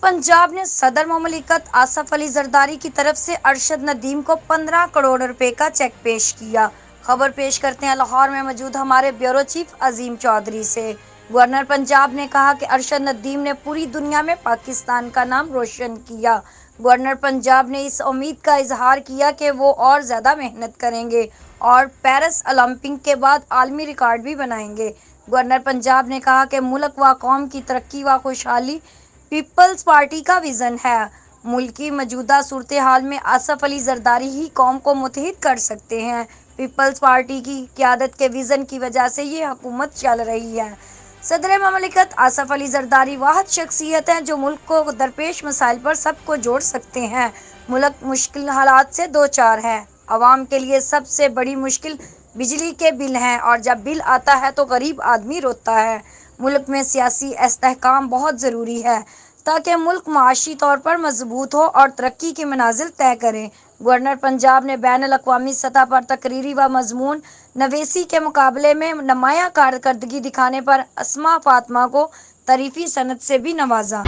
पंजाब ने सदर ममलिकत आसफ अली जरदारी की तरफ से अरशद नदीम को 15 करोड़ रुपए का चेक पेश किया। खबर पेश करते हैं लाहौर में मौजूद हमारे ब्यूरो चीफ अजीम चौधरी से। गवर्नर पंजाब ने कहा कि अरशद नदीम ने पूरी दुनिया में पाकिस्तान का नाम रोशन किया। गवर्नर पंजाब ने इस उम्मीद का इजहार किया कि वो और ज़्यादा मेहनत करेंगे और पेरिस ओलंपिक के बाद आलमी रिकॉर्ड भी बनाएंगे। गवर्नर पंजाब ने कहा कि मुल्क व कौम की तरक्की व खुशहाली पीपल्स पार्टी का विज़न है। मुल्क की मौजूदा सूरत हाल में आसफ अली जरदारी ही कौम को मुत्तहिद कर सकते हैं। पीपल्स पार्टी की क़यादत के विज़न की वजह से ये हुकूमत चल रही है। सदर ममलिकत आसफ अली जरदारी वाहिद शख्सियत हैं जो मुल्क को दरपेश मसाइल पर सबको जोड़ सकते हैं। मुल्क मुश्किल हालात से दो चार है। आवाम के लिए सबसे बड़ी मुश्किल बिजली के बिल हैं और जब बिल आता है तो गरीब आदमी रोता है। मुल्क में सियासी इस्तेहकाम बहुत ज़रूरी है ताकि मुल्क माशी तौर पर मजबूत हो और तरक्की की मनाजिल तय करें। गवर्नर पंजाब ने बैनुल अक़वामी सतह पर तकरीरी व मजमून नवेसी के मुकाबले में नुमायां कारकर्दगी दिखाने पर अस्मा फातिमा को तरीफ़ी सनद से भी नवाजा।